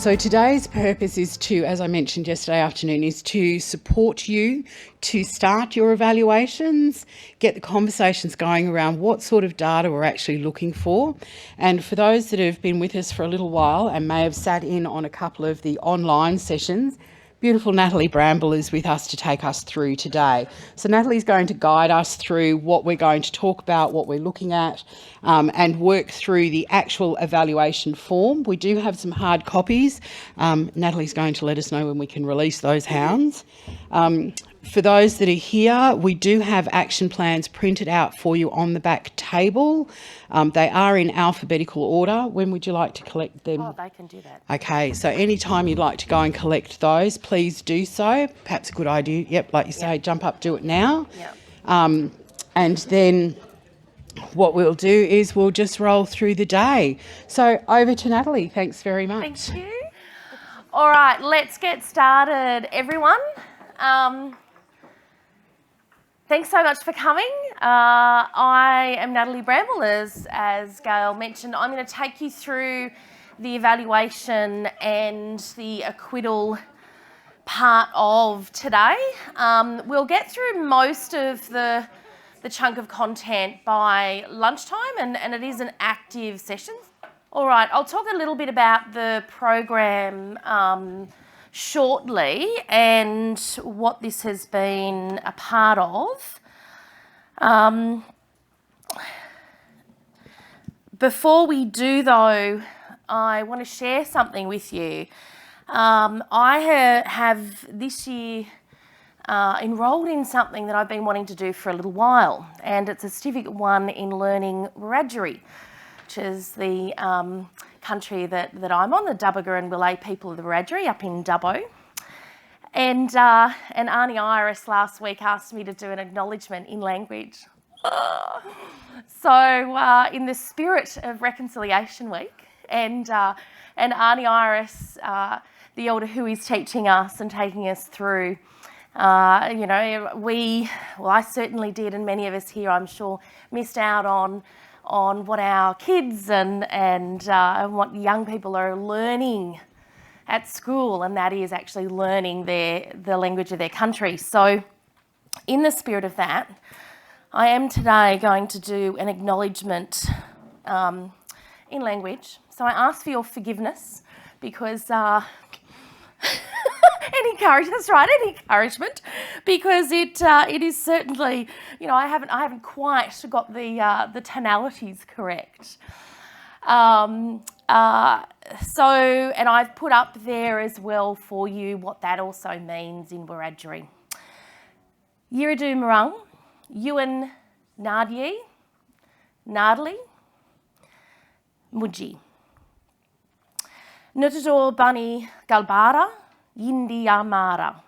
So today's purpose is to, as I mentioned yesterday afternoon, is to support you to start your evaluations, get the conversations going around what sort of data we're actually looking for. And for those that have been with us for a little while and may have sat in on a couple of the online sessions, beautiful Natalie Bramble is with us to take us through today. So Natalie's going to guide us through what we're going to talk about, what we're looking at, and work through the actual evaluation form. We do have some hard copies. Natalie's going to let us know when we can release those hounds. For those that are here, we do have action plans printed out for you on the back table. They are in alphabetical order. When would you like to collect them? Oh, they can do that. Okay, so anytime you'd like to go and collect those, please do so. Perhaps a good idea, yep, like you say, jump up, do it now. Yep. And then what we'll do is we'll just roll through the day. So over to Natalie, thanks very much. Thank you. All right, let's get started, everyone. Thanks so much for coming. I am Natalie Bramble, as Gail mentioned. I'm going to take you through the evaluation and the acquittal part of today. We'll get through most of the chunk of content by lunchtime, and it is an active session. All right, I'll talk a little bit about the program shortly and what this has been a part of. Before we do, though, I want to share something with you. I have this year enrolled in something that I've been wanting to do for a little while, and it's a Certificate 1 in Learning Wiradjuri, which is the country that I'm on, the Dubbaga and Willay people of the Wiradjuri up in Dubbo. And Arnie Iris last week asked me to do an acknowledgement in language. So in the spirit of Reconciliation Week, and Arnie Iris, the elder who is teaching us and taking us through, I certainly did, and many of us here, I'm sure, missed out on what our kids and what young people are learning at school, and that is actually learning the language of their country. So in the spirit of that, I am today going to do an acknowledgement in language. So I ask for your forgiveness because encouragement, because it is certainly, I haven't quite got the tonalities correct. And I've put up there as well for you what that also means in Wiradjuri. Yiridu Marang, Ewan Nadye, Natalie, Muji. Nutador Bunny Galbara, Yindi Amara.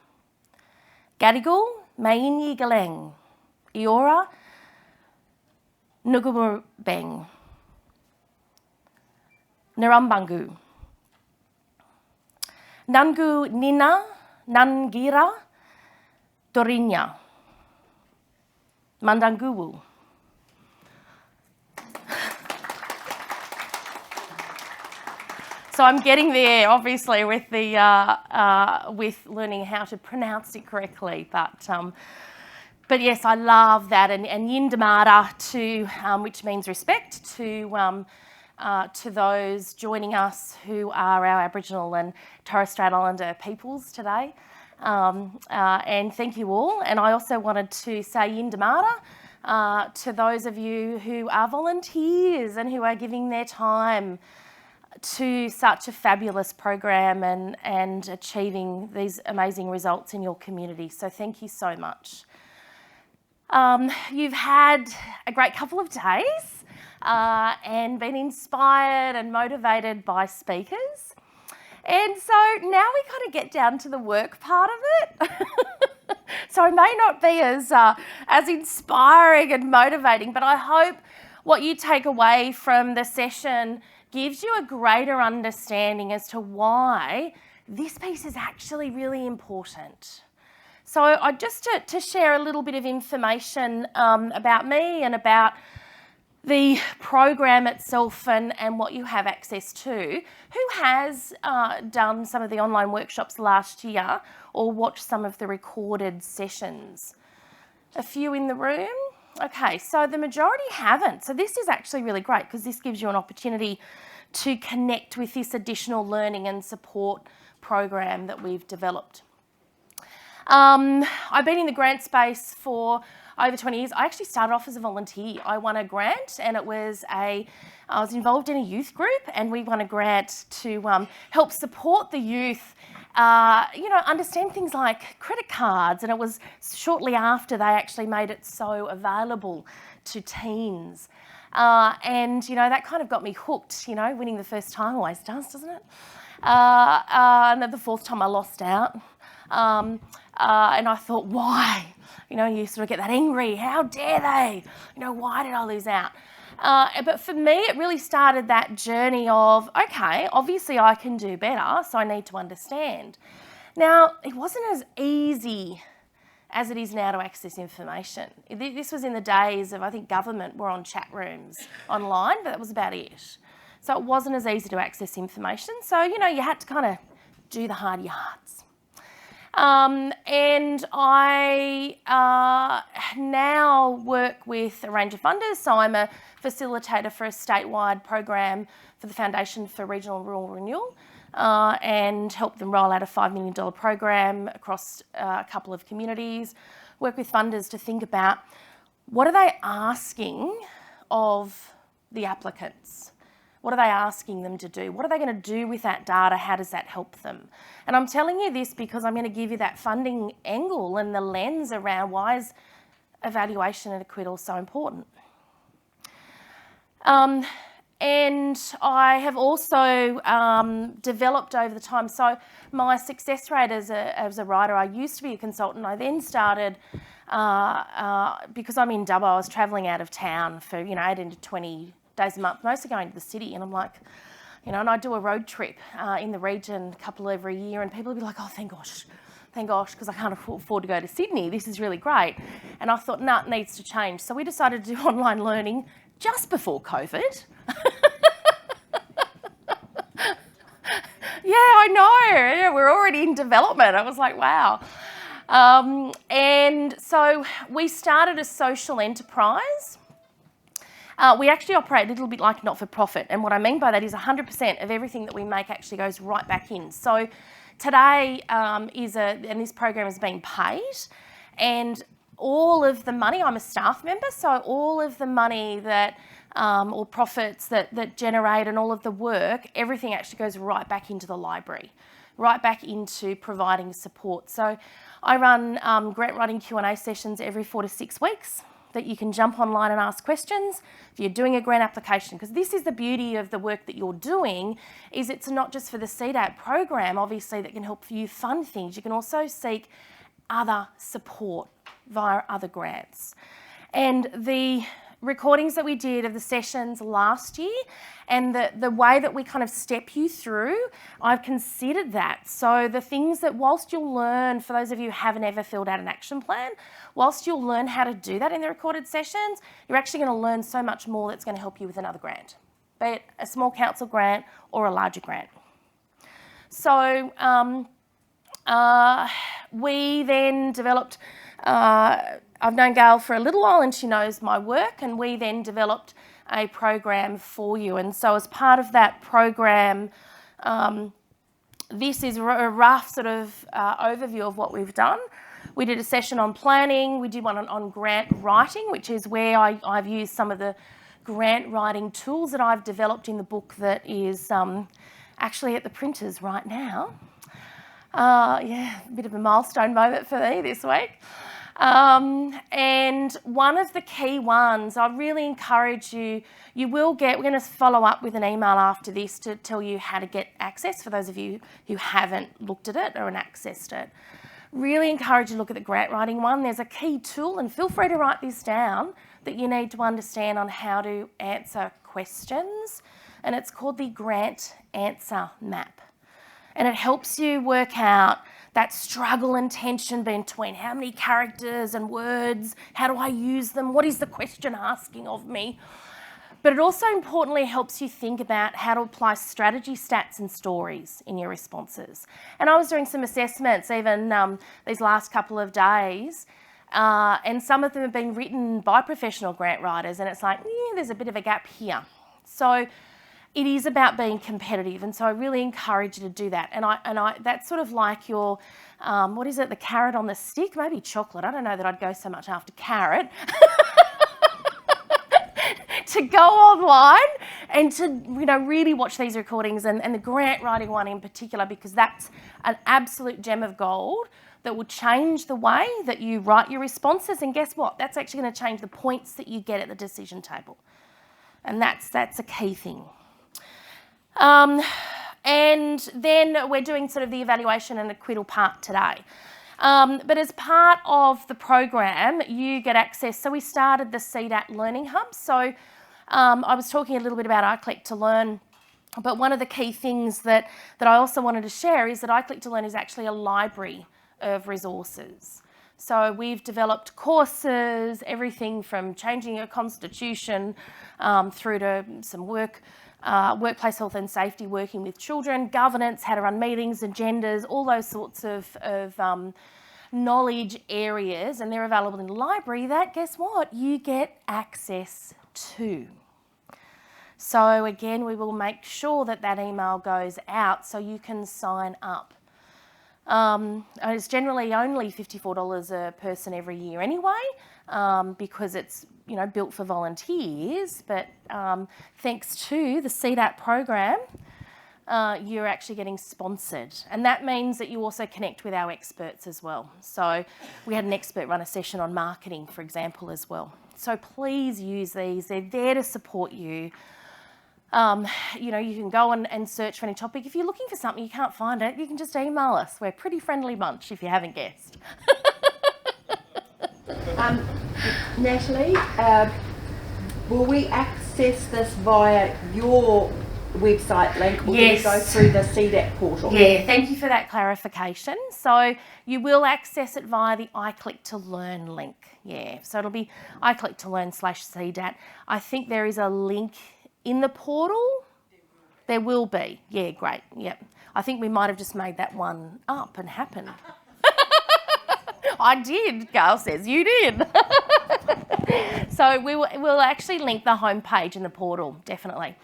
Gadigal, Mayinyi Galeng, Iora, Nugumubeng. Narambangu. Nangu Nina, Nangira, Dorinya. Mandanguwu. So I'm getting there, obviously, with with learning how to pronounce it correctly. But yes, I love that, and Yindamara to which means respect to those joining us who are our Aboriginal and Torres Strait Islander peoples today. And thank you all. And I also wanted to say Yindamara to those of you who are volunteers and who are giving their time to such a fabulous program and achieving these amazing results in your community. So thank you so much. You've had a great couple of days and been inspired and motivated by speakers. And so now we kind of get down to the work part of it. So it may not be as inspiring and motivating, but I hope what you take away from the session gives you a greater understanding as to why this piece is actually really important. So just to share a little bit of information about me and about the program itself and what you have access to. Who has done some of the online workshops last year or watched some of the recorded sessions? A few in the room? Okay, so the majority haven't. So this is actually really great because this gives you an opportunity to connect with this additional learning and support program that we've developed. I've been in the grant space for over 20 years. I actually started off as a volunteer. I won a grant and I was involved in a youth group, and we won a grant to help support the youth, understand things like credit cards. And it was shortly after they actually made it so available to teens. That kind of got me hooked, winning the first time always does, doesn't it? And then the fourth time I lost out. And I thought, why? You sort of get that angry. How dare they? Why did I lose out? But for me, it really started that journey of, okay, obviously I can do better, so I need to understand. Now, it wasn't as easy as it is now to access information. This was in the days of, I think, government were on chat rooms online, but that was about it. So it wasn't as easy to access information. So, you had to kind of do the hard yards. And I now work with a range of funders. So I'm a facilitator for a statewide program for the Foundation for Regional and Rural Renewal, and help them roll out a $5 million program across a couple of communities. Work with funders to think about what are they asking of the applicants? What are they asking them to do? What are they going to do with that data? How does that help them? And I'm telling you this because I'm going to give you that funding angle and the lens around why is evaluation and acquittal so important. And I have also developed over the time. So my success rate as a writer, I used to be a consultant. I then started, because I'm in Dubbo, I was travelling out of town for 18 to 20 days a month, mostly going to the city. And I'm like, and I do a road trip in the region, a couple every year, and people will be like, oh, thank gosh, because I can't afford to go to Sydney. This is really great. And I thought, no, it needs to change. So we decided to do online learning just before COVID. Yeah, I know. Yeah, we're already in development. I was like, wow. And so we started a social enterprise. We actually operate a little bit like not-for-profit, and what I mean by that is 100% of everything that we make actually goes right back in. So today and this program is being paid, and all of the money, I'm a staff member, so all of the money that or profits that generate and all of the work, everything actually goes right back into the library, right back into providing support. So I run grant writing Q&A sessions every 4 to 6 weeks that you can jump online and ask questions if you're doing a grant application, because this is the beauty of the work that you're doing, is it's not just for the CDAT program, obviously, that can help you fund things. You can also seek other support via other grants. And the recordings that we did of the sessions last year and the way that we kind of step you through, I've considered that. So the things that whilst you'll learn, for those of you who haven't ever filled out an action plan, whilst you'll learn how to do that in the recorded sessions, you're actually going to learn so much more that's going to help you with another grant, be it a small council grant or a larger grant. So we then developed, I've known Gail for a little while and she knows my work, and we then developed a program for you. And so as part of that program, this is a rough sort of overview of what we've done. We did a session on planning, we did one on grant writing, which is where I've used some of the grant writing tools that I've developed in the book that is actually at the printers right now. Yeah, a bit of a milestone moment for me this week. And one of the key ones, I really encourage you, we're going to follow up with an email after this to tell you how to get access for those of you who haven't looked at it or accessed it. Really encourage you to look at the grant writing one. There's a key tool, and feel free to write this down, that you need to understand on how to answer questions, and it's called the Grant Answer Map. And it helps you work out that struggle and tension between how many characters and words, how do I use them, what is the question asking of me? But it also importantly helps you think about how to apply strategy, stats and stories in your responses. And I was doing some assessments even these last couple of days, and some of them have been written by professional grant writers, and it's like, yeah, there's a bit of a gap here. So it is about being competitive, and so I really encourage you to do that. And I that's sort of like your, what is it, the carrot on the stick? Maybe chocolate. I don't know that I'd go so much after carrot. To go online and to, you know, really watch these recordings, and the grant writing one in particular, because that's an absolute gem of gold that will change the way that you write your responses. And guess what? That's actually going to change the points that you get at the decision table. And that's a key thing. And then we're doing sort of the evaluation and acquittal part today. But as part of the program, you get access. So we started the CDAT Learning Hub. So I was talking a little bit about iClick to Learn, but one of the key things that I also wanted to share is that iClick to Learn is actually a library of resources. So we've developed courses, everything from changing your constitution through to some workplace health and safety, working with children, governance, how to run meetings, agendas, all those sorts of knowledge areas, and they're available in the library that, guess what, you get access to. So again, we will make sure that that email goes out so you can sign up. And it's generally only $54 a person every year anyway, because it's, you know, built for volunteers. But thanks to the CDAT program, you're actually getting sponsored, and that means that you also connect with our experts as well. So we had an expert run a session on marketing, for example, as well. So please use these. They're there to support you. You know, you can go and search for any topic. If you're looking for something, you can't find it, you can just email us. We're a pretty friendly bunch, if you haven't guessed. Natalie, will we access this via your website link, or Yes. do we go through the CDAT portal? Yeah, thank you for that clarification. So you will access it via the iClick to Learn link. Yeah, so it'll be iClick to Learn /CDAT. I think there is a link in the portal. There will be. Yeah, great. Yep. I think we might have just made that one up and happened. I did, Carl says. You did. So we'll actually link the homepage in the portal, definitely.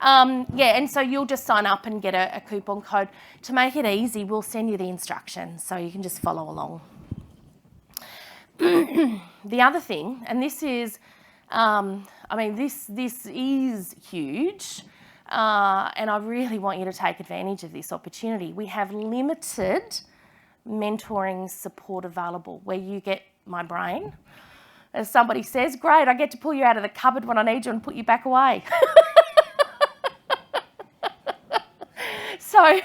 Yeah, and so you'll just sign up and get a coupon code. To make it easy, we'll send you the instructions so you can just follow along. The other thing, and this is, I mean, this is huge, and I really want you to take advantage of this opportunity. We have limited mentoring support available where you get my brain. As somebody says, great, I get to pull you out of the cupboard when I need you and put you back away. So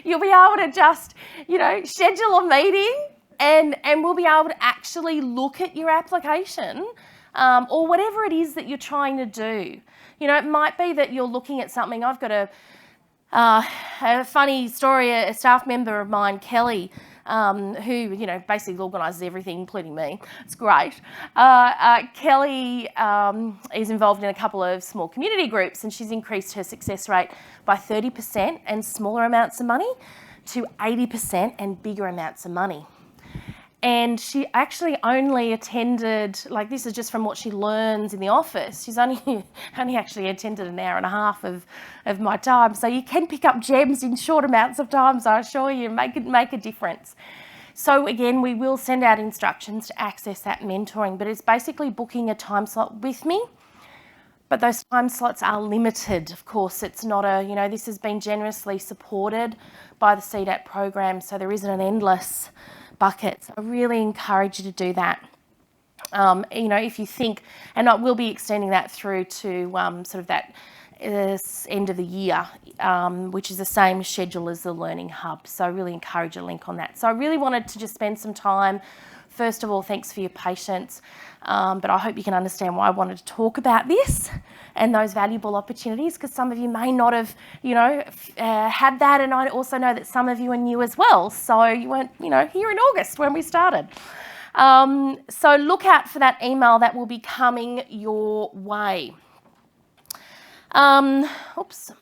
you'll be able to just, you know, schedule a meeting and we'll be able to actually look at your application, or whatever it is that you're trying to do. You know, it might be that you're looking at something. I've got a funny story. A staff member of mine, Kelly, who, you know, basically organises everything, including me. It's great. Kelly is involved in a couple of small community groups, and she's increased her success rate by 30% and smaller amounts of money to 80% and bigger amounts of money. And she actually only attended, like, this is just from what she learns in the office. She's only actually attended an hour and a half of my time. So you can pick up gems in short amounts of time, so I assure you, make a difference. So again, we will send out instructions to access that mentoring, but it's basically booking a time slot with me. But those time slots are limited. Of course, it's not this has been generously supported by the CDAT program, so there isn't an endless buckets. I really encourage you to do that. If you think, and we'll be extending that through to sort of that end of the year, which is the same schedule as the Learning Hub. So I really encourage a link on that. So I really wanted to just spend some time. First of all, thanks for your patience, but I hope you can understand why I wanted to talk about this and those valuable opportunities, because some of you may not have, had that, and I also know that some of you are new as well, so you weren't, here in August when we started. So look out for that email that will be coming your way. Oops.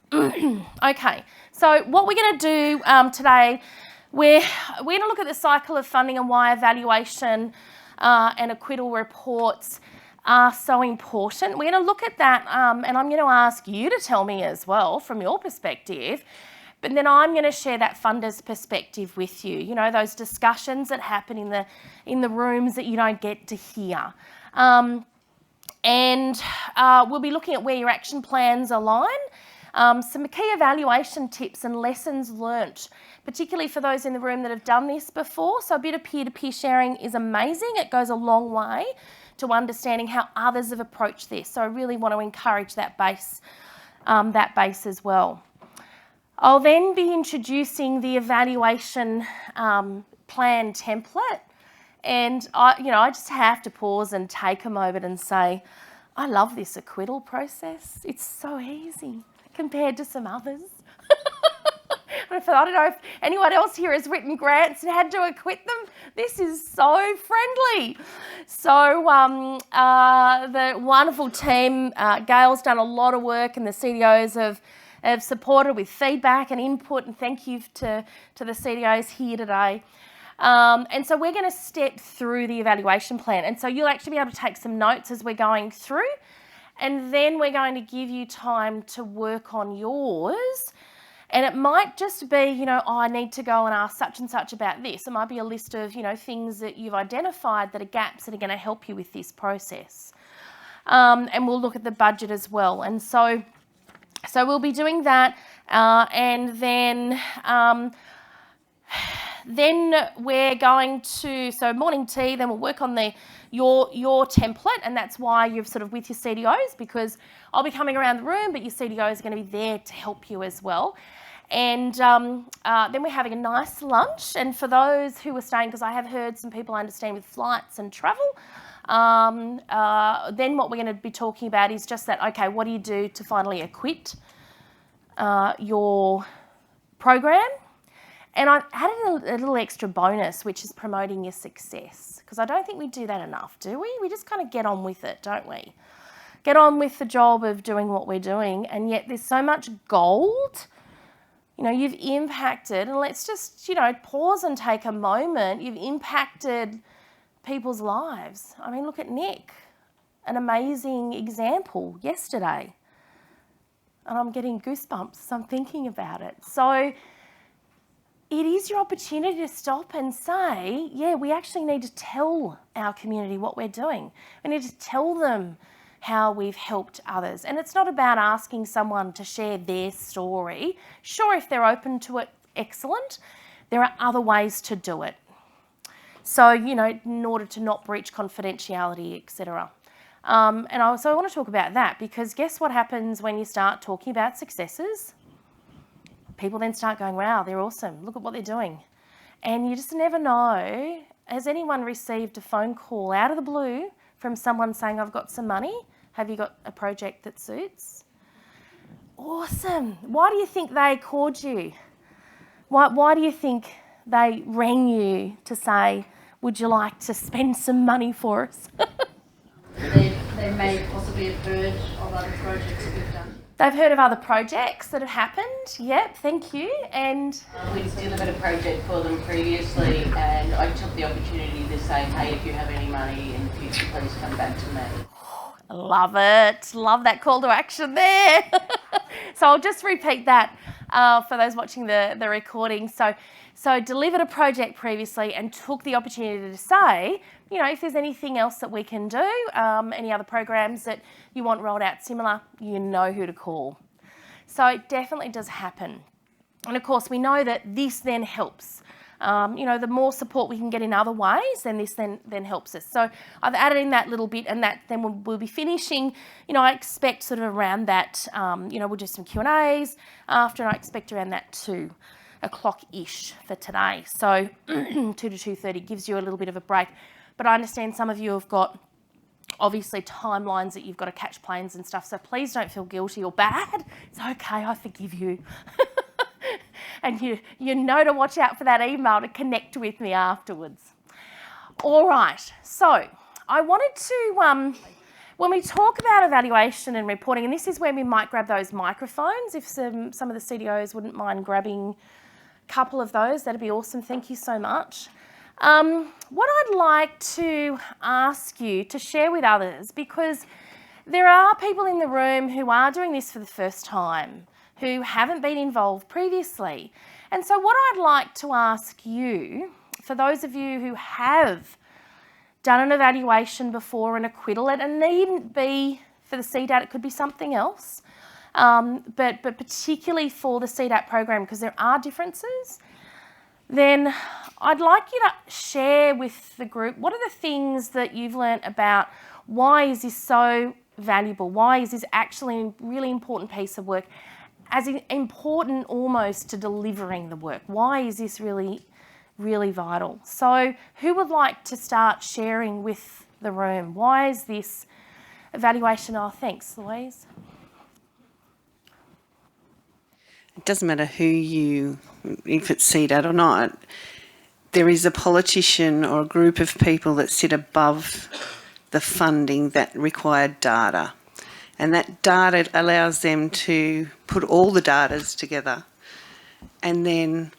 Okay, so what we're going to do today, we're going to look at the cycle of funding and why evaluation and acquittal reports are so important. We're going to look at that, and I'm going to ask you to tell me as well from your perspective, but then I'm going to share that funder's perspective with you. You know, those discussions that happen in the rooms that you don't get to hear. And we'll be looking at where your action plans align, some key evaluation tips and lessons learnt, particularly for those in the room that have done this before. So a bit of peer-to-peer sharing is amazing. It goes a long way to understanding how others have approached this. So I really want to encourage that base as well. I'll then be introducing the evaluation plan template. And I just have to pause and take a moment and say, I love this acquittal process. It's so easy compared to some others. I don't know if anyone else here has written grants and had to acquit them. This is so friendly. So the wonderful team, Gail's done a lot of work, and the CDOs have supported with feedback and input, and thank you to the CDOs here today. And so we're going to step through the evaluation plan. And so you'll actually be able to take some notes as we're going through. And then we're going to give you time to work on yours. And it might just be, I need to go and ask such and such about this. It might be a list of, things that you've identified that are gaps that are going to help you with this process. And we'll look at the budget as well. And so we'll be doing that. And then we're going to, morning tea, then we'll work on your template, and that's why you're sort of with your CDOs, because I'll be coming around the room, but your CDOs are going to be there to help you as well. And then we're having a nice lunch, and for those who are staying, because I have heard some people understand with flights and travel, then what we're going to be talking about is just that, okay, what do you do to finally acquit your program? And I added a little extra bonus, which is promoting your success, because I don't think we do that enough, do we? We just kind of get on with it, don't we? Get on with the job of doing what we're doing, and yet there's so much gold. You've impacted, and let's just, pause and take a moment. You've impacted people's lives. I mean, look at Nick, an amazing example yesterday. And I'm getting goosebumps as I'm thinking about it. So it is your opportunity to stop and say, yeah, we actually need to tell our community what we're doing. We need to tell them how we've helped others. And it's not about asking someone to share their story. Sure, if they're open to it, excellent. There are other ways to do it. So, in order to not breach confidentiality, etc. And I want to talk about that, because guess what happens when you start talking about successes? People then start going, wow, they're awesome. Look at what they're doing. And you just never know. Has anyone received a phone call out of the blue from someone saying, I've got some money? Have you got a project that suits? Awesome. Why do you think they called you? Why do you think they rang you to say, would you like to spend some money for us? They may possibly have heard of other projects that we've done. They've heard of other projects that have happened. Yep, thank you. And We just delivered a project for them previously, and I took the opportunity to say, hey, if you have any money in the future, please come back to me. love it. Love that call to action there. So I'll just repeat that for those watching the recording. So delivered a project previously and took the opportunity to say, if there's anything else that we can do, any other programs that you want rolled out similar, you know who to call. So it definitely does happen. And of course, we know that this then helps. The more support we can get in other ways, then this then helps us. So I've added in that little bit, and that then we'll be finishing. I expect sort of around that, we'll do some Q&As after, and I expect around that 2 o'clock-ish for today. So 2 to 2:30 gives you a little bit of a break. But I understand some of you have got, obviously, timelines that you've got to catch planes and stuff, so please don't feel guilty or bad. It's okay, I forgive you. And you know to watch out for that email to connect with me afterwards. All right, so I wanted to when we talk about evaluation and reporting, and this is where we might grab those microphones, if some of the CDOs wouldn't mind grabbing a couple of those, that'd be awesome. Thank you so much. What I'd like to ask you to share with others, because there are people in the room who are doing this for the first time, who haven't been involved previously. And so what I'd like to ask you, for those of you who have done an evaluation before, an acquittal, and it needn't be for the CDAT, it could be something else, but particularly for the CDAT program, because there are differences, then I'd like you to share with the group, what are the things that you've learnt about why is this so valuable? Why is this actually a really important piece of work? As important almost to delivering the work. Why is this really vital? So who would like to start sharing with the room? Why is this evaluation? Oh, thanks, Louise. It doesn't matter if it's CDAT or not, there is a politician or a group of people that sit above the funding that require data. And that data allows them to put all the datas together. And then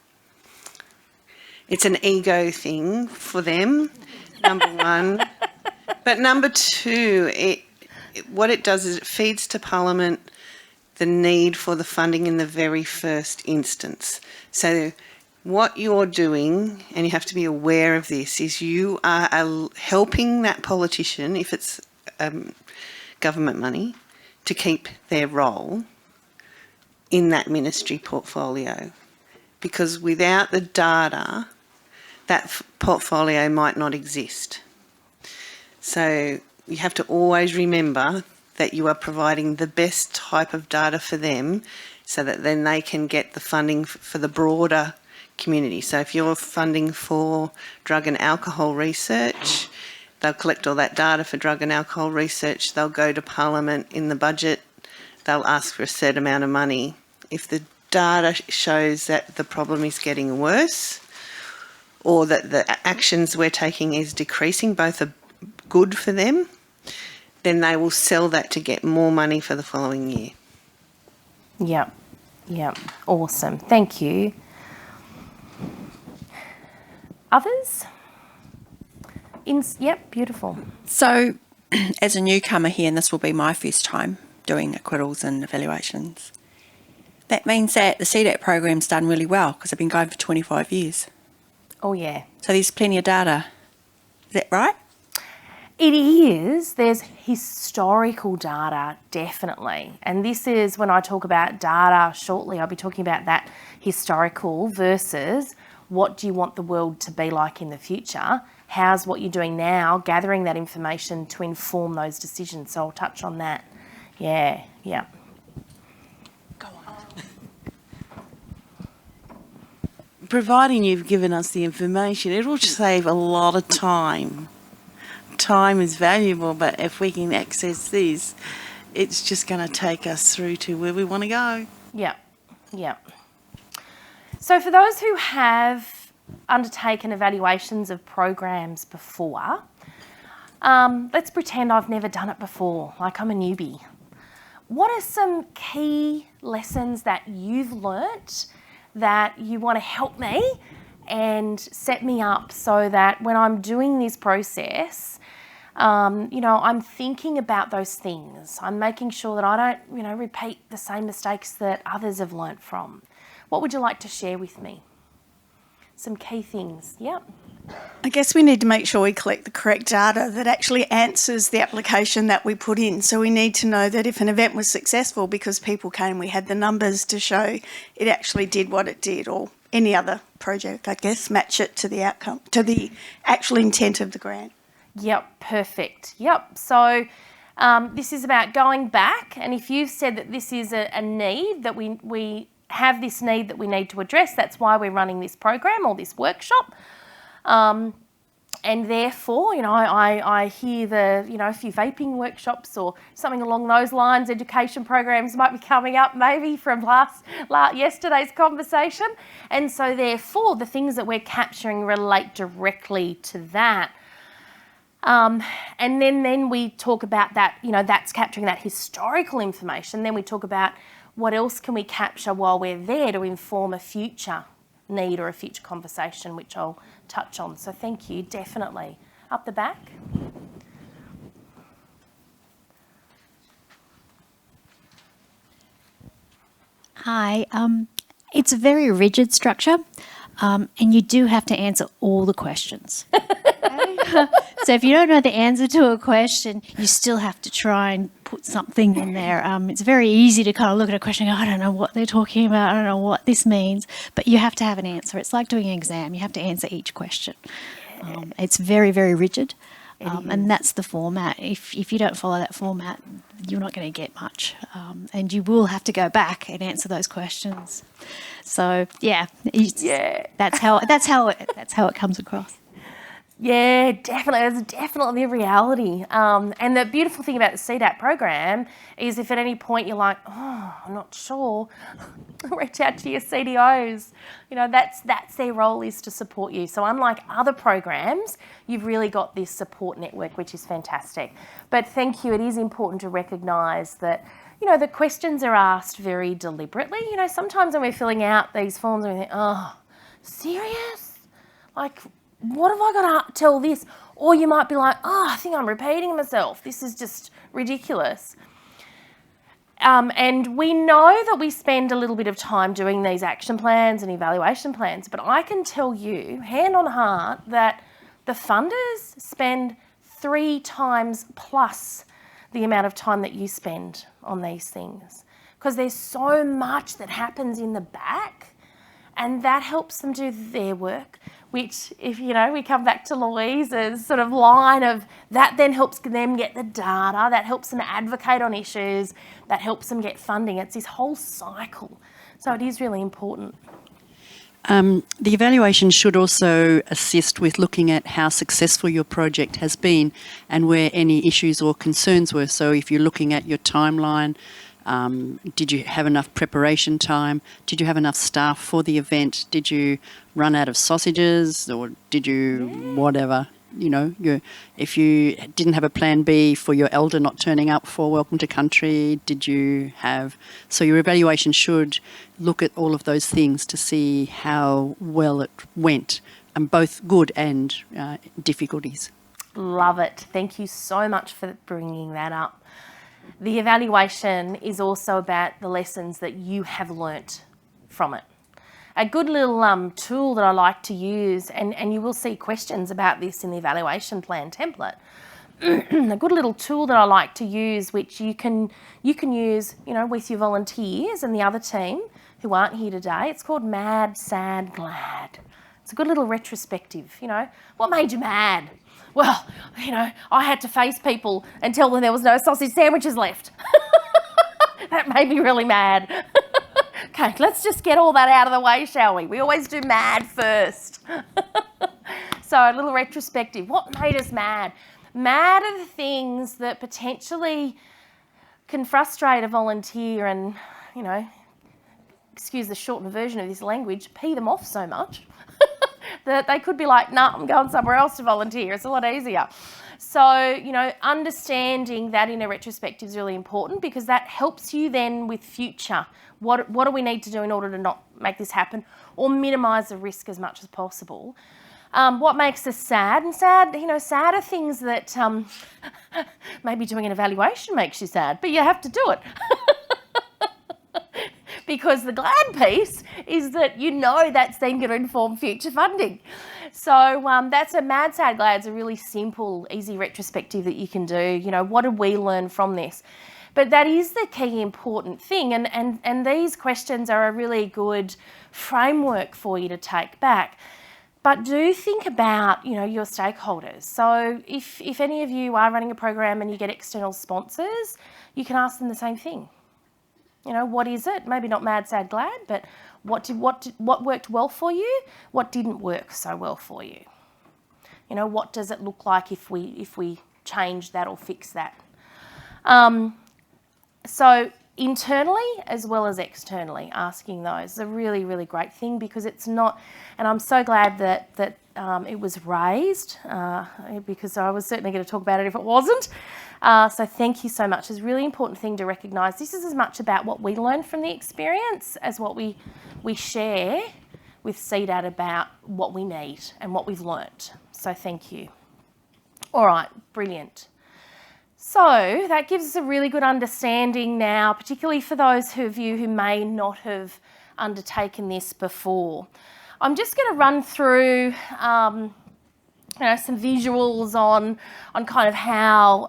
it's an ego thing for them, number one. But number two, what it does is it feeds to Parliament the need for the funding in the very first instance. So what you're doing, and you have to be aware of this, is you are helping that politician, if it's government money, to keep their role in that ministry portfolio. Because without the data, that portfolio might not exist. So you have to always remember that you are providing the best type of data for them so that then they can get the funding for the broader community. So if you're funding for drug and alcohol research, they'll collect all that data for drug and alcohol research, they'll go to Parliament in the budget, they'll ask for a certain amount of money. If the data shows that the problem is getting worse or that the actions we're taking is decreasing, both are good for them, then they will sell that to get more money for the following year. Yep, awesome. Thank you. Others? Yep, beautiful. So, as a newcomer here, and this will be my first time doing acquittals and evaluations, that means that the CDAT program's done really well because I've been going for 25 years. Oh, yeah. So there's plenty of data. Is that right? It is. There's historical data, definitely. And this is, when I talk about data shortly, I'll be talking about that historical versus what do you want the world to be like in the future? How's what you're doing now, gathering that information to inform those decisions? So I'll touch on that. Yeah. Go on. Providing you've given us the information, it will save a lot of time. Time is valuable, but if we can access this, it's just going to take us through to where we want to go. Yeah. So for those who have undertaken evaluations of programs before, let's pretend I've never done it before, like I'm a newbie. What are some key lessons that you've learnt that you want to help me and set me up so that when I'm doing this process, I'm thinking about those things. I'm making sure that I don't, repeat the same mistakes that others have learnt from. What would you like to share with me? Some key things. Yep. I guess we need to make sure we collect the correct data that actually answers the application that we put in. So we need to know that if an event was successful because people came, we had the numbers to show it actually did what it did, or any other project, I guess, match it to the outcome, to the actual intent of the grant. Yep, perfect. Yep. So this is about going back, and if you've said that this is a need, that we have this need that we need to address, that's why we're running this program or this workshop. And therefore, I hear a few vaping workshops or something along those lines, education programs might be coming up maybe from yesterday's conversation. And so therefore, the things that we're capturing relate directly to that. And then we talk about that, that's capturing that historical information. Then we talk about what else can we capture while we're there to inform a future need or a future conversation, which I'll touch on. So thank you, definitely. Up the back. Hi, it's a very rigid structure, and you do have to answer all the questions. So if you don't know the answer to a question, you still have to try and put something in there. It's very easy to kind of look at a question and go, I don't know what they're talking about, I don't know what this means, but you have to have an answer. It's like doing an exam, you have to answer each question. It's very, very rigid. And that's the format. If you don't follow that format, you're not going to get much, and you will have to go back and answer those questions. So that's how it comes across. Yeah, definitely. That's definitely a reality. And the beautiful thing about the CDAT program is if at any point you're like, oh, I'm not sure, reach out to your CDOs. That's their role, is to support you. So unlike other programs, you've really got this support network, which is fantastic. But thank you. It is important to recognise that, the questions are asked very deliberately. Sometimes when we're filling out these forms and we think, oh, serious? Like, what have I got to tell this? Or you might be like, oh, I think I'm repeating myself. This is just ridiculous. And we know that we spend a little bit of time doing these action plans and evaluation plans, but I can tell you, hand on heart, that the funders spend 3 times plus the amount of time that you spend on these things, because there's so much that happens in the back, and that helps them do their work. Which, if we come back to Louise's sort of line of that, then helps them get the data, that helps them advocate on issues, that helps them get funding. It's this whole cycle. So it is really important. The evaluation should also assist with looking at how successful your project has been and where any issues or concerns were. So if you're looking at your timeline, did you have enough preparation time? Did you have enough staff for the event? Did you run out of sausages, or did you whatever? If you didn't have a plan B for your elder not turning up for Welcome to Country, did you have... So your evaluation should look at all of those things to see how well it went, and both good and difficulties. Love it. Thank you so much for bringing that up. The evaluation is also about the lessons that you have learnt from it. A good little tool that I like to use, and you will see questions about this in the evaluation plan template, a good little tool that I like to use, which you can use, with your volunteers and the other team who aren't here today. It's called Mad, Sad, Glad. It's a good little retrospective, What made you mad? Well, I had to face people and tell them there was no sausage sandwiches left. That made me really mad. Okay, let's just get all that out of the way, shall we? We always do mad first. So a little retrospective. What made us mad? Mad are the things that potentially can frustrate a volunteer and, excuse the shortened version of this language, pee them off so much that they could be like, nah, I'm going somewhere else to volunteer. It's a lot easier. So, understanding that in a retrospective is really important, because that helps you then with future. What do we need to do in order to not make this happen, or minimise the risk as much as possible? What makes us sad? And sad are things that maybe doing an evaluation makes you sad, but you have to do it. Because the glad piece is that that's then going to inform future funding. So that's a Mad, Sad, Glad. It's a really simple, easy retrospective that you can do. What did we learn from this? But that is the key important thing. And these questions are a really good framework for you to take back. But do think about, your stakeholders. So if any of you are running a program and you get external sponsors, you can ask them the same thing. What is it? Maybe not Mad, Sad, Glad, but what worked well for you? What didn't work so well for you? What does it look like if we change that or fix that? So internally as well as externally, asking those is a really, really great thing, because it's not, and I'm so glad that it was raised, because I was certainly going to talk about it if it wasn't. So thank you so much. It's a really important thing to recognise. This is as much about what we learn from the experience as what we share with CDAT about what we need and what we've learnt. So thank you. All right, brilliant. So that gives us a really good understanding now, particularly for those of you who may not have undertaken this before. I'm just going to run through some visuals on kind of how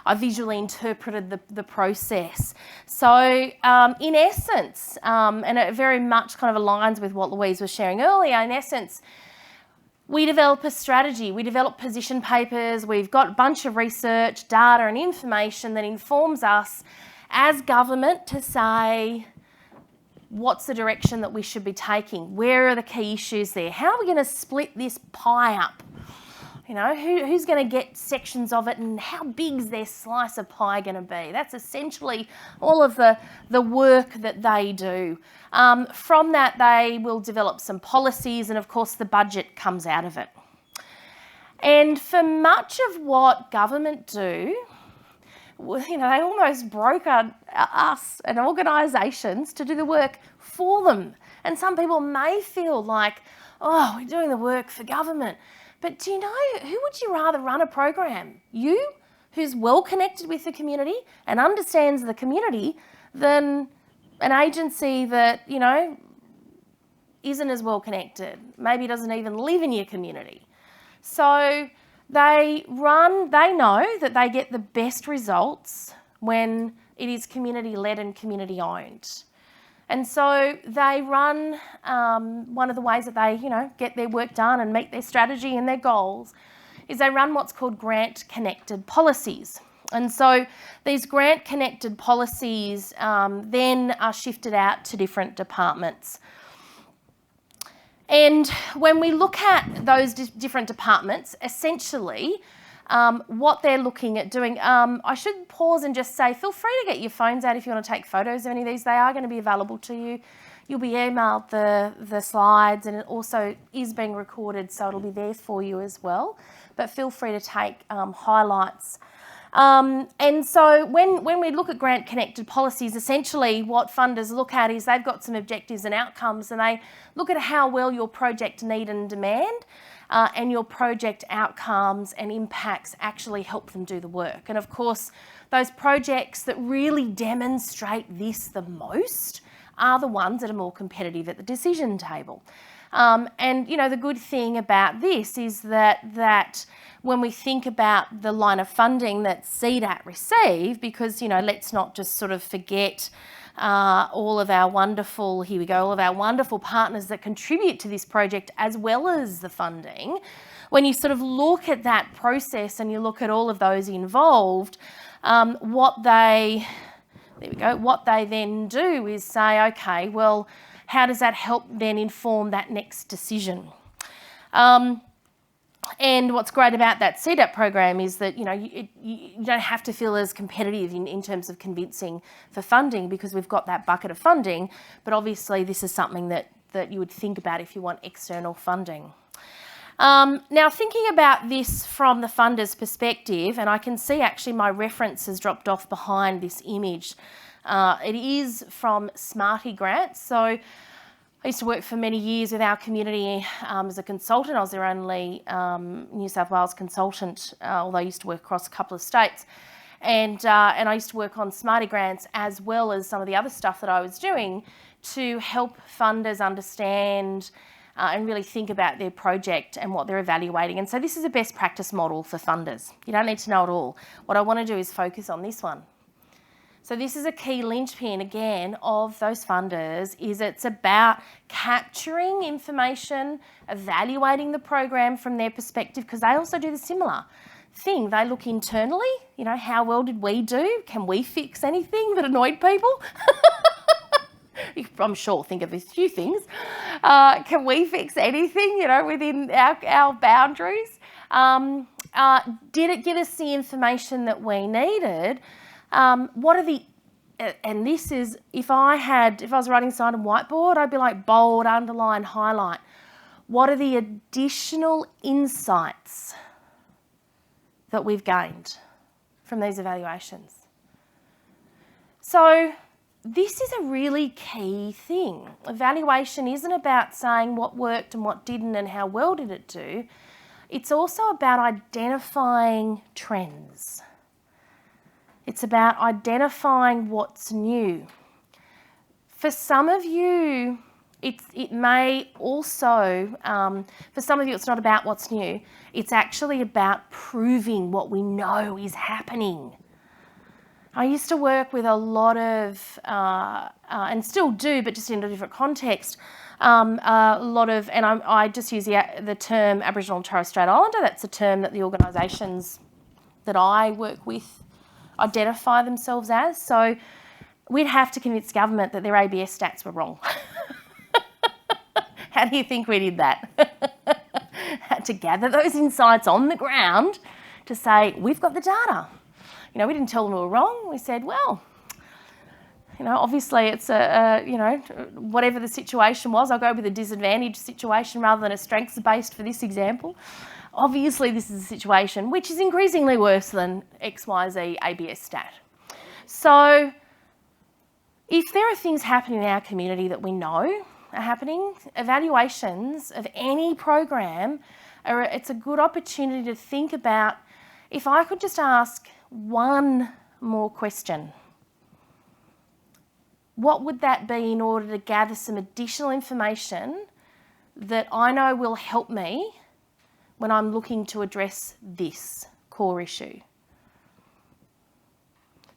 I visually interpreted the process. So in essence, and it very much kind of aligns with what Louise was sharing earlier, in essence, we develop a strategy, we develop position papers, we've got a bunch of research, data and information that informs us as government to say, what's the direction that we should be taking? Where are the key issues there? How are we going to split this pie up? You know, who's going to get sections of it, and how big's their slice of pie going to be? That's essentially all of the work that they do. From that, they will develop some policies, and of course the budget comes out of it. And for much of what government do, you know, they almost broker us and organisations to do the work for them. And some people may feel like, oh, we're doing the work for government. But do you know, who would you rather run a program? You, who's well connected with the community and understands the community, than an agency that, you know, isn't as well connected, maybe doesn't even live in your community. So they know that they get the best results when it is community-led and community-owned. And so they run, one of the ways that they, you know, get their work done and meet their strategy and their goals is they run what's called grant-connected policies. And so these grant-connected policies then are shifted out to different departments. And when we look at those different departments, essentially, what they're looking at doing. I should pause and just say, feel free to get your phones out if you want to take photos of any of these. They are going to be available to you. You'll be emailed the slides, and it also is being recorded, so it'll be there for you as well. But feel free to take highlights. And so when we look at grant-connected policies, essentially what funders look at is they've got some objectives and outcomes, and they look at how well your project need and demand and your project outcomes and impacts actually help them do the work. And of course, those projects that really demonstrate this the most are the ones that are more competitive at the decision table. And, you know, the good thing about this is that when we think about the line of funding that CDAT receive, because, you know, let's not just sort of forget all of our wonderful partners that contribute to this project as well as the funding. When you sort of look at that process and you look at all of those involved, what they then do is say, okay, well, how does that help then inform that next decision? And what's great about that CDAT program is that, you know, you don't have to feel as competitive in terms of convincing for funding, because we've got that bucket of funding. But obviously this is something that you would think about if you want external funding. Now, thinking about this from the funder's perspective, and I can see actually my reference has dropped off behind this image. It is from Smarty Grants. So I used to work for many years with our community as a consultant. I was their only New South Wales consultant, although I used to work across a couple of states. And I used to work on Smarty Grants as well as some of the other stuff that I was doing to help funders understand and really think about their project and what they're evaluating. And so this is a best practice model for funders. You don't need to know it all. What I want to do is focus on this one. So this is a key linchpin, again, of those funders, is it's about capturing information, evaluating the program from their perspective, because they also do the similar thing. They look internally, you know, how well did we do? Can we fix anything that annoyed people? I'm sure think of a few things. Can we fix anything, you know, within our boundaries? Did it give us the information that we needed? What are the and this is, if I was writing sign on whiteboard, I'd be like bold, underline, highlight. What are the additional insights that we've gained from these evaluations? So this is a really key thing. Evaluation isn't about saying what worked and what didn't and how well did it do. It's also about identifying trends. It's about identifying what's new. For some of you, it may also, for some of you, it's not about what's new. It's actually about proving what we know is happening. I used to work with a lot of, and still do, but just in a different context, a lot of, and I just use the term Aboriginal and Torres Strait Islander. That's a term that the organisations that I work with identify themselves as. So we'd have to convince government that their ABS stats were wrong. How do you think we did that? Had to gather those insights on the ground to say, we've got the data. You know, we didn't tell them we were wrong. We said, well, you know, obviously it's you know, whatever the situation was, I'll go with a disadvantaged situation rather than a strengths-based for this example. Obviously this is a situation which is increasingly worse than XYZ ABS stat. So if there are things happening in our community that we know are happening, evaluations of any program, it's a good opportunity to think about, if I could just ask one more question, what would that be in order to gather some additional information that I know will help me when I'm looking to address this core issue?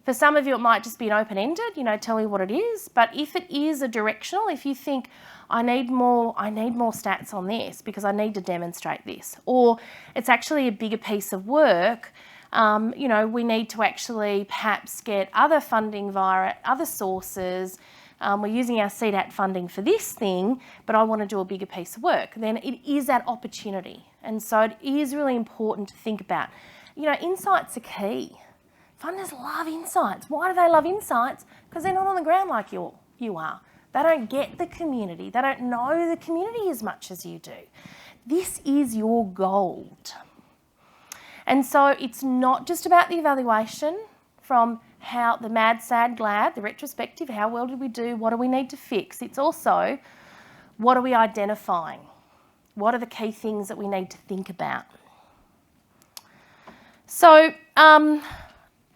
For some of you, it might just be an open-ended, you know, tell me what it is. But if it is a directional, if you think, I need more stats on this because I need to demonstrate this, or it's actually a bigger piece of work, you know, we need to actually perhaps get other funding via other sources. We're using our CDAT funding for this thing, but I want to do a bigger piece of work. Then it is that opportunity. And so it is really important to think about, you know, insights are key. Funders love insights. Why do they love insights? Because they're not on the ground like you are. They don't get the community. They don't know the community as much as you do. This is your gold. And so it's not just about the evaluation from how the mad, sad, glad, the retrospective, how well did we do, what do we need to fix. It's also, what are we identifying? What are the key things that we need to think about? So I'm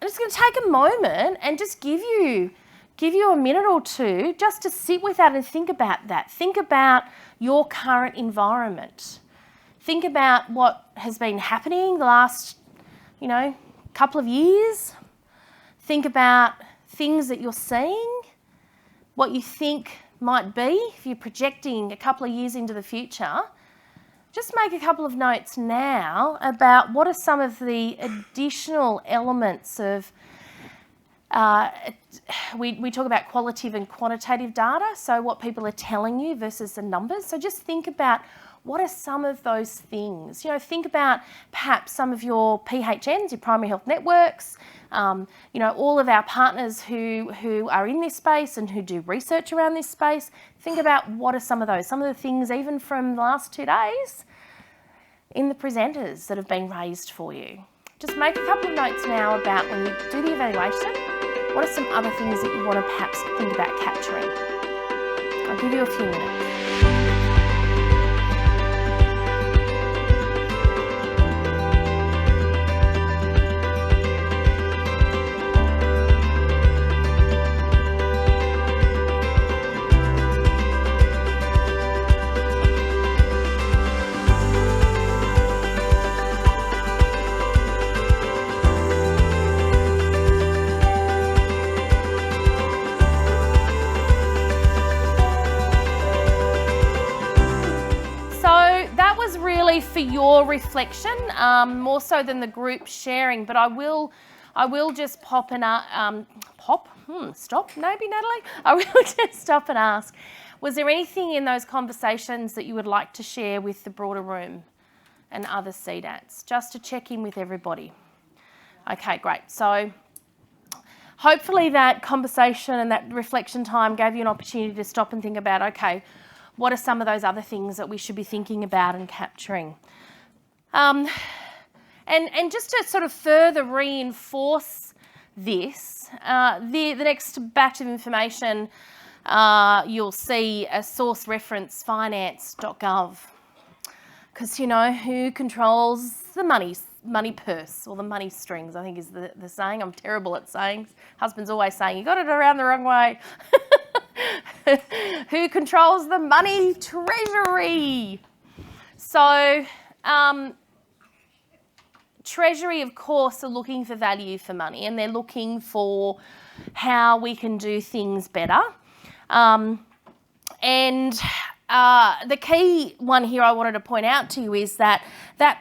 just going to take a moment and just give you a minute or two just to sit with that and think about that. Think about your current environment. Think about what has been happening the last, you know, couple of years. Think about things that you're seeing, what you think might be if you're projecting a couple of years into the future. Just make a couple of notes now about what are some of the additional elements of, we talk about qualitative and quantitative data, so what people are telling you versus the numbers. So just think about what are some of those things. You know, think about perhaps some of your PHNs, your primary health networks, you know, all of our partners who are in this space and who do research around this space. Think about what are some of the things even from the last 2 days in the presenters that have been raised for you. Just make a couple of notes now about when you do the evaluation, what are some other things that you want to perhaps think about capturing. I'll give you a few minutes. For your reflection, more so than the group sharing, but I will just stop, maybe Natalie? I will just stop and ask, was there anything in those conversations that you would like to share with the broader room and other CDATs, just to check in with everybody? Okay, great. So hopefully that conversation and that reflection time gave you an opportunity to stop and think about, okay, what are some of those other things that we should be thinking about and capturing? And just to sort of further reinforce this, the next batch of information, you'll see a source reference finance.gov, because who controls the money purse, or the money strings, I think is the saying. I'm terrible at sayings. Husband's always saying, you got it around the wrong way. Who controls the money treasury? So Treasury, of course, are looking for value for money, and they're looking for how we can do things better. The key one here I wanted to point out to you is that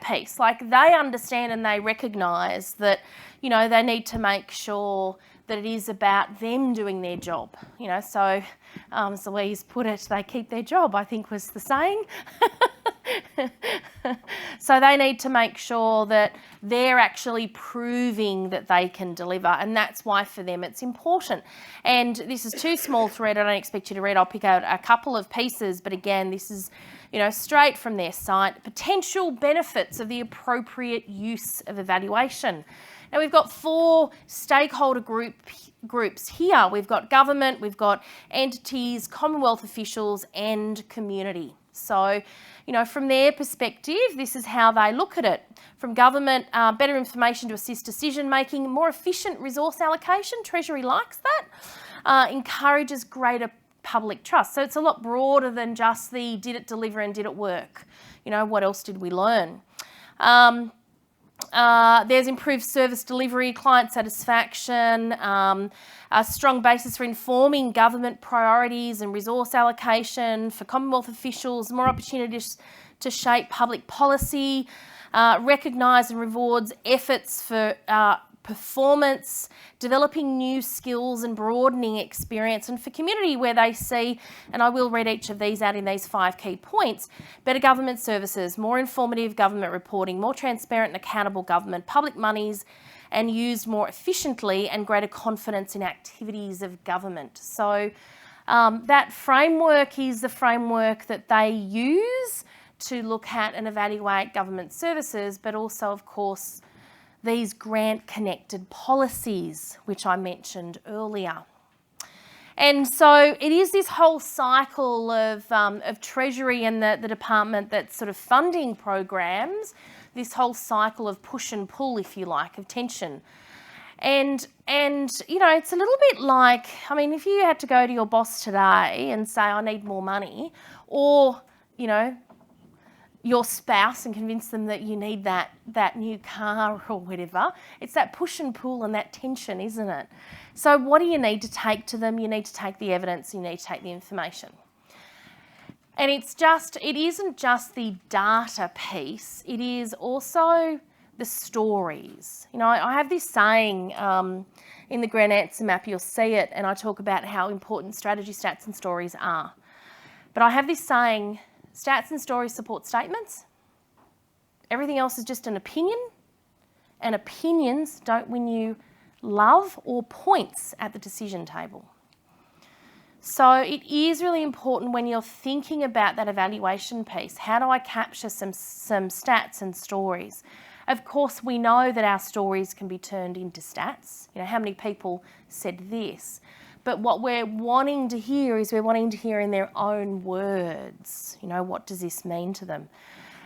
piece, like, they understand and they recognise that, they need to make sure that it is about them doing their job. So as Louise put it, they keep their job, I think was the saying. So they need to make sure that they're actually proving that they can deliver, and that's why for them it's important. And this is too small to read. I don't expect you to read. I'll pick out a couple of pieces, but again, this is straight from their site. Potential benefits of the appropriate use of evaluation. Now, we've got 4 stakeholder groups here. We've got government, we've got entities, Commonwealth officials, and community. So, from their perspective, this is how they look at it. From government, better information to assist decision making, more efficient resource allocation. Treasury likes that. Encourages greater public trust. So it's a lot broader than just the did it deliver and did it work. What else did we learn? There's improved service delivery, client satisfaction, a strong basis for informing government priorities and resource allocation for Commonwealth officials, more opportunities to shape public policy, recognise and rewards efforts for performance, developing new skills and broadening experience, and for community where they see, and I will read each of these out in these 5 key points, better government services, more informative government reporting, more transparent and accountable government, public monies and used more efficiently, and greater confidence in activities of government. So that framework is the framework that they use to look at and evaluate government services, but also, of course, these grant-connected policies, which I mentioned earlier. And so it is this whole cycle of Treasury and the department that's sort of funding programs, this whole cycle of push and pull, if you like, of tension. And it's a little bit like, if you had to go to your boss today and say, I need more money, or, your spouse and convince them that you need that new car or whatever. It's that push and pull and that tension, isn't it? So what do you need to take to them? You need to take the evidence, you need to take the information. And it isn't just the data piece, it is also the stories. I have this saying in the Grand Answer Map, you'll see it, and I talk about how important strategy, stats and stories are. But I have this saying, stats and stories support statements. Everything else is just an opinion, and opinions don't win you love or points at the decision table. So it is really important when you're thinking about that evaluation piece. How do I capture some stats and stories? Of course, we know that our stories can be turned into stats. How many people said this? But what we're wanting to hear is we're wanting to hear in their own words. What does this mean to them?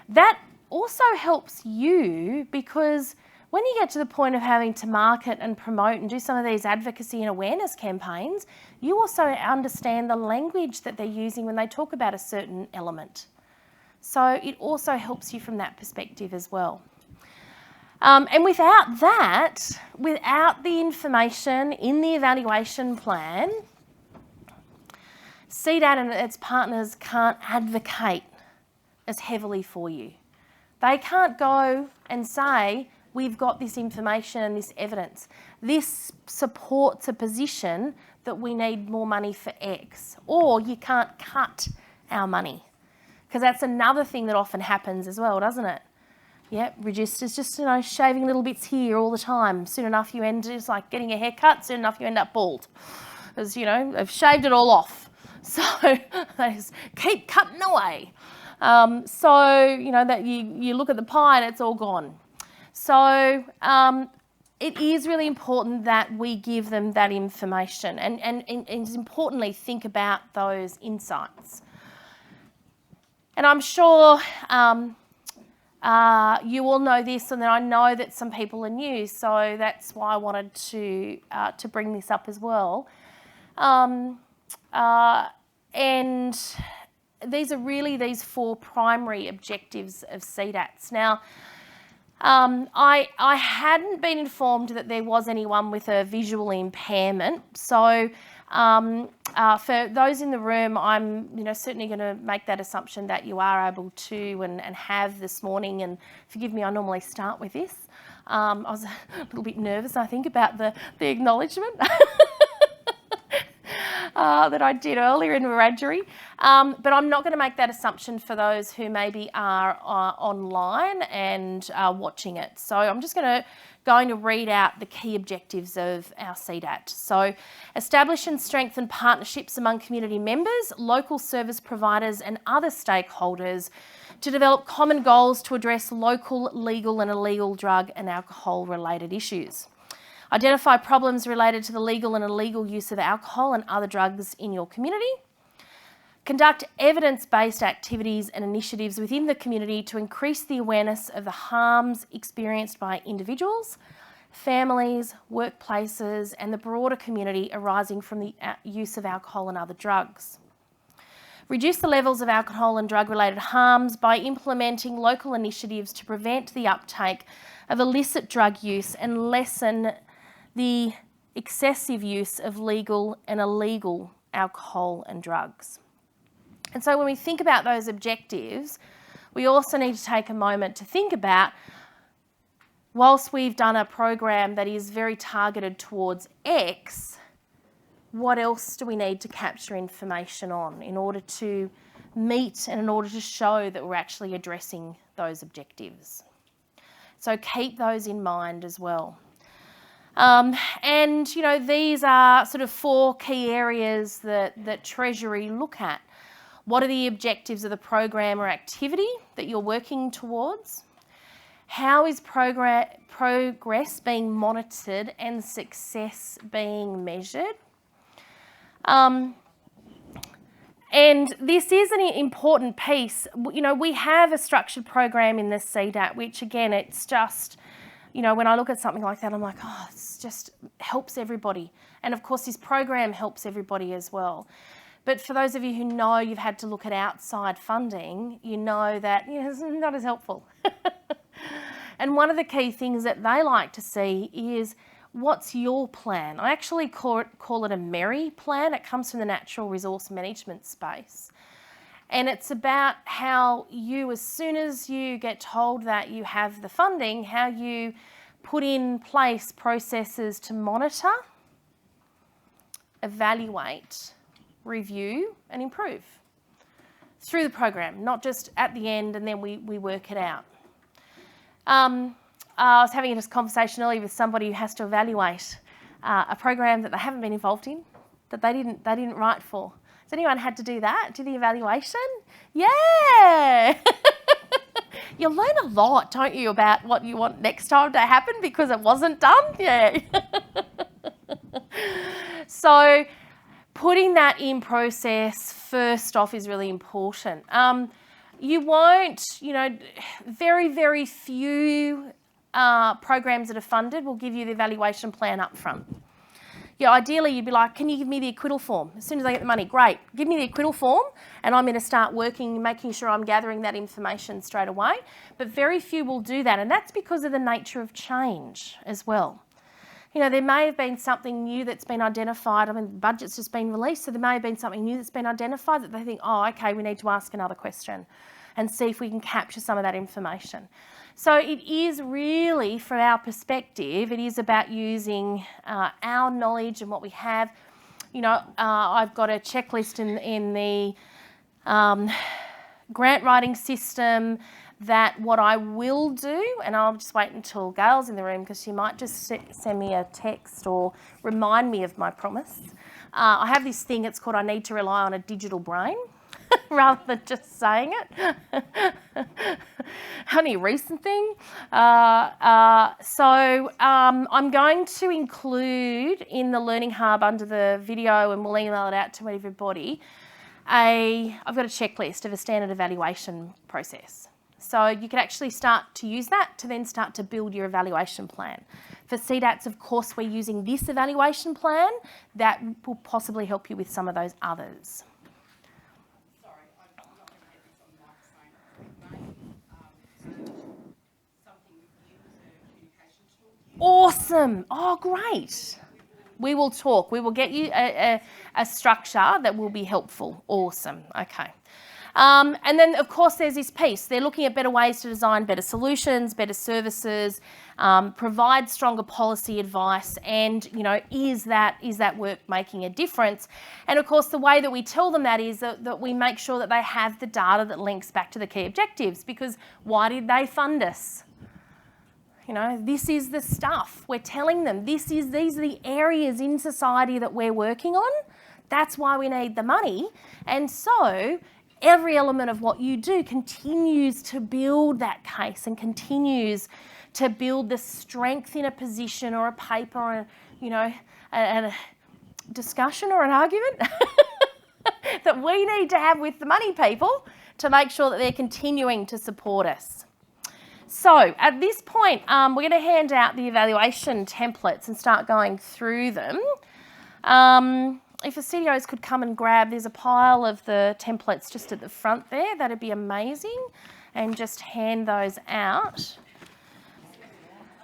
That also helps you, because when you get to the point of having to market and promote and do some of these advocacy and awareness campaigns, you also understand the language that they're using when they talk about a certain element. So it also helps you from that perspective as well. And without the information in the evaluation plan, CDAT and its partners can't advocate as heavily for you. They can't go and say, we've got this information and this evidence. This supports a position that we need more money for X, or you can't cut our money. Because that's another thing that often happens as well, doesn't it? Yep, registers, just, shaving little bits here all the time. Soon enough you end, it's like getting a haircut, soon enough you end up bald. Because, they've shaved it all off. So they just keep cutting away. That you look at the pie and it's all gone. So it is really important that we give them that information and importantly think about those insights. And I'm sure you all know this, and then I know that some people are new, so that's why I wanted to bring this up as well. And these are really these 4 primary objectives of CDATs. Now, I hadn't been informed that there was anyone with a visual impairment, so for those in the room, I'm certainly going to make that assumption that you are able to and have this morning. And forgive me, I normally start with this. I was a little bit nervous, I think, about the acknowledgement that I did earlier in Wiradjuri. But I'm not going to make that assumption for those who maybe are online and watching it. So I'm just going to read out the key objectives of our CDAT. So establish and strengthen partnerships among community members, local service providers and other stakeholders to develop common goals to address local, legal and illegal drug and alcohol related issues. Identify problems related to the legal and illegal use of alcohol and other drugs in your community. Conduct evidence-based activities and initiatives within the community to increase the awareness of the harms experienced by individuals, families, workplaces, and the broader community arising from the use of alcohol and other drugs. Reduce the levels of alcohol and drug-related harms by implementing local initiatives to prevent the uptake of illicit drug use and lessen the excessive use of legal and illegal alcohol and drugs. And so when we think about those objectives, we also need to take a moment to think about, whilst we've done a program that is very targeted towards X, what else do we need to capture information on in order to meet and in order to show that we're actually addressing those objectives? So keep those in mind as well. These are sort of 4 key areas that Treasury look at. What are the objectives of the program or activity that you're working towards? How is progress being monitored and success being measured? And this is an important piece. We have a structured program in the CDAT, which again, it's just, when I look at something like that, I'm like, oh, it's just helps everybody. And of course, this program helps everybody as well. But for those of you who know you've had to look at outside funding, you know that it's not as helpful. And one of the key things that they like to see is, what's your plan? I actually call it a MERI plan. It comes from the natural resource management space. And it's about how you, as soon as you get told that you have the funding, how you put in place processes to monitor, evaluate, review and improve through the program, not just at the end and then we work it out. I was having this conversation earlier with somebody who has to evaluate a program that they haven't been involved in, that they didn't write for. Has anyone had to do that? Do the evaluation? Yeah! You learn a lot, don't you, about what you want next time to happen because it wasn't done? Yeah. So putting that in process first off is really important. You won't, very, very few programs that are funded will give you the evaluation plan up front. Ideally you'd be like, can you give me the acquittal form? As soon as I get the money, great. Give me the acquittal form and I'm going to start working, making sure I'm gathering that information straight away. But very few will do that, and that's because of the nature of change as well. There may have been something new that's been identified. The budget's just been released, so there may have been something new that's been identified that they think, oh, okay, we need to ask another question and see if we can capture some of that information. So it is really, from our perspective, it is about using our knowledge and what we have. I've got a checklist in the grant writing system that what I will do, and I'll just wait until Gail's in the room because she might just send me a text or remind me of my promise. I have this thing, it's called I need to rely on a digital brain rather than just saying it. Only a recent thing. So I'm going to include in the Learning Hub under the video, and we'll email it out to everybody, I've got a checklist of a standard evaluation process. So you can actually start to use that to then start to build your evaluation plan. For CDATs, of course, we're using this evaluation plan that will possibly help you with some of those others. Awesome. Oh, great. We will talk. We will get you a structure that will be helpful. Awesome. Okay. And then, of course, there's this piece. They're looking at better ways to design better solutions, better services, provide stronger policy advice, and, you know, is that work making a difference? And, of course, the way that we tell them that is that we make sure that they have the data that links back to the key objectives, because why did they fund us? You know, this is the stuff. We're telling them these are the areas in society that we're working on. That's why we need the money. And so every element of what you do continues to build that case and continues to build the strength in a position or a paper or, you know, a discussion or an argument that we need to have with the money people to make sure that they're continuing to support us. So at this point, we're going to hand out the evaluation templates and start going through them. If the CDOs could come and grab, there's a pile of the templates just at the front there. That'd be amazing. And just hand those out.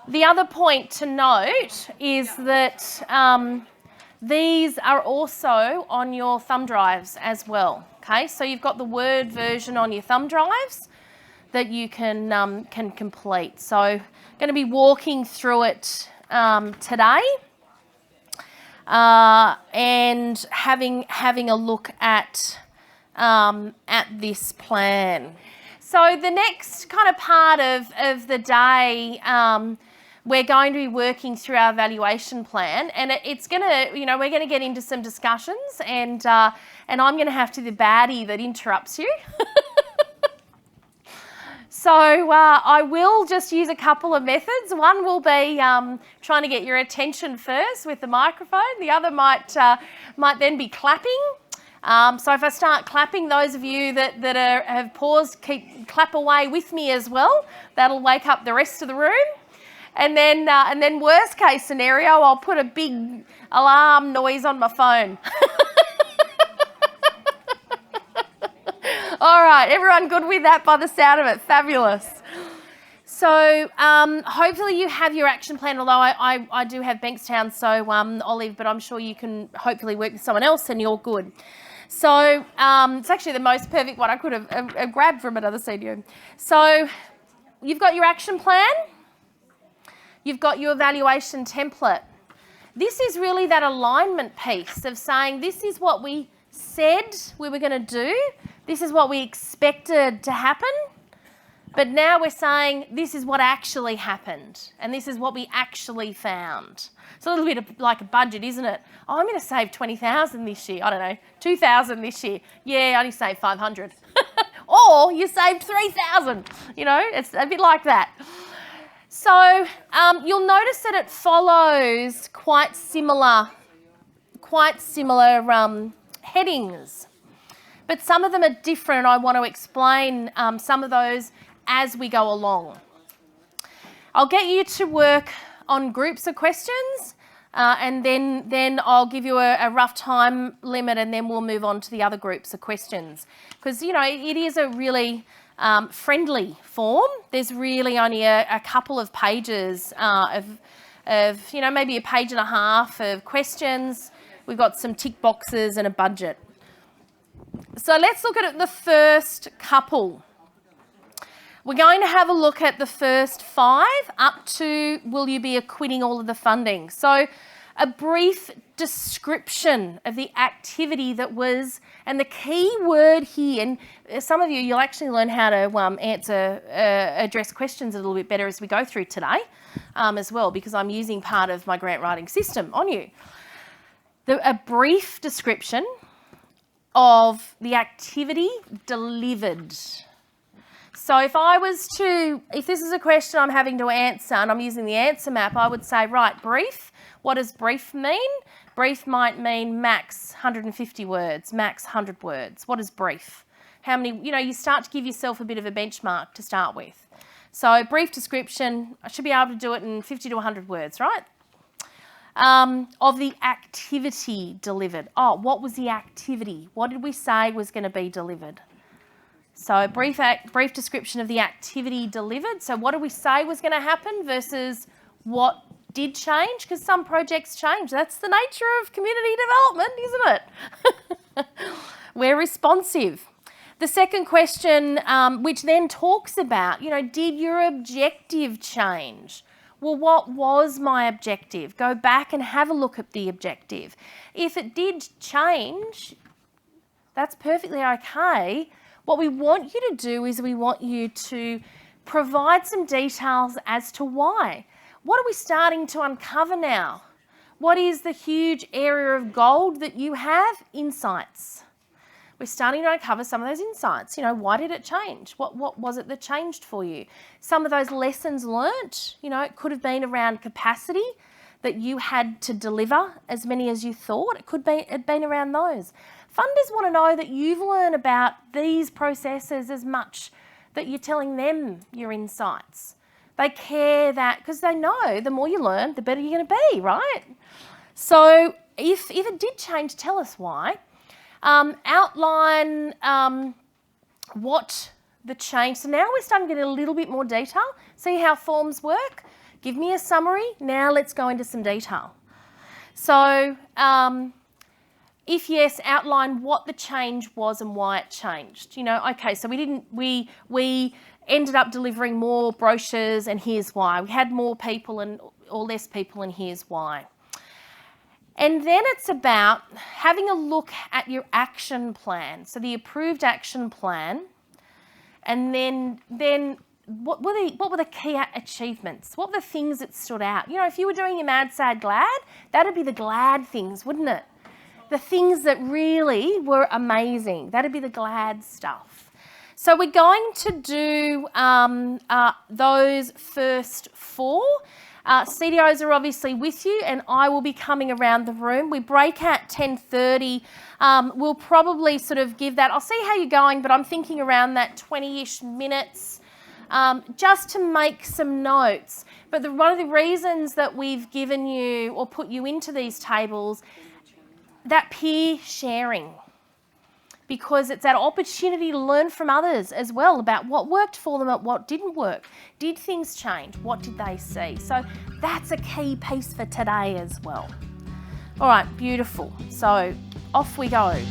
The other point to note is that these are also on your thumb drives as well. Okay, so you've got the Word version on your thumb drives that you can complete. So I'm going to be walking through it today and having a look at this plan. So the next kind of part of the day, we're going to be working through our evaluation plan, and it's going to, you know, we're going to get into some discussions, and I'm going to have to be the baddie that interrupts you. So I will just use a couple of methods. One will be trying to get your attention first with the microphone. The other might then be clapping. So if I start clapping, those of you that have paused, clap away with me as well. That'll wake up the rest of the room. And then worst case scenario, I'll put a big alarm noise on my phone. All right, everyone good with that by the sound of it? Fabulous. So hopefully you have your action plan, although I do have Bankstown, so Olive, but I'm sure you can hopefully work with someone else and you're good. So it's actually the most perfect one I could have grabbed from another CDO. So you've got your action plan. You've got your evaluation template. This is really that alignment piece of saying this is what we said we were going to do. This is what we expected to happen. But now we're saying this is what actually happened and this is what we actually found. It's a little bit of like a budget, isn't it? Oh, I'm going to save 20,000 this year. I don't know, 2,000 this year. Yeah, I only saved 500. Or you saved 3,000. You know, it's a bit like that. So you'll notice that it follows quite similar headings. But some of them are different, and I want to explain some of those as we go along. I'll get you to work on groups of questions, and then I'll give you a rough time limit, and then we'll move on to the other groups of questions. Because, you know, it is a really friendly form. There's really only a couple of pages of, you know, maybe a page and a half of questions. We've got some tick boxes and a budget. So let's look at the first couple. We're going to have a look at the first 5 up to will you be acquitting all of the funding. So a brief description of the activity that was, and the key word here, and some of you, you'll actually learn how to address questions a little bit better as we go through today as well, because I'm using part of my grant writing system on you. A brief description of the activity delivered. So if this is a question I'm having to answer and I'm using the answer map, I would say, right, brief. What does brief mean? Brief might mean max 150 words, max 100 words. What is brief? How many, you start to give yourself a bit of a benchmark to start with. So brief description, I should be able to do it in 50 to 100 words, right? Of the activity delivered. Oh, what was the activity? What did we say was going to be delivered? So a brief description of the activity delivered. So what did we say was going to happen versus what did change? Because some projects change. That's the nature of community development, isn't it? We're responsive. The second question, which then talks about, did your objective change? Well, what was my objective? Go back and have a look at the objective. If it did change, that's perfectly okay. What we want you to do is we want you to provide some details as to why. What are we starting to uncover now? What is the huge area of gold that you have? Insights. We're starting to uncover some of those insights. Why did it change? What was it that changed for you? Some of those lessons learnt, it could have been around capacity, that you had to deliver as many as you thought. It could be have been around those. Funders want to know that you've learned about these processes as much that you're telling them your insights. They care that, because they know the more you learn, the better you're going to be, right? So if it did change, tell us why. Outline what the change. So now we're starting to get a little bit more detail. See how forms work? Give me a summary. Now let's go into some detail. So if yes, outline what the change was and why it changed. Okay, so we ended up delivering more brochures and here's why. We had more people or less people and here's why. And then it's about having a look at your action plan. So the approved action plan, and then what were the key achievements? What were the things that stood out? If you were doing your mad, sad, glad, that'd be the glad things, wouldn't it? The things that really were amazing. That'd be the glad stuff. So we're going to do those first four. CDOs are obviously with you, and I will be coming around the room. We break at 10:30. We'll probably sort of give that. I'll see how you're going, but I'm thinking around that 20-ish minutes just to make some notes. But one of the reasons that we've given you or put you into these tables, that peer sharing, because it's that opportunity to learn from others as well about what worked for them and what didn't work. Did things change? What did they see? So that's a key piece for today as well. All right, beautiful. So off we go.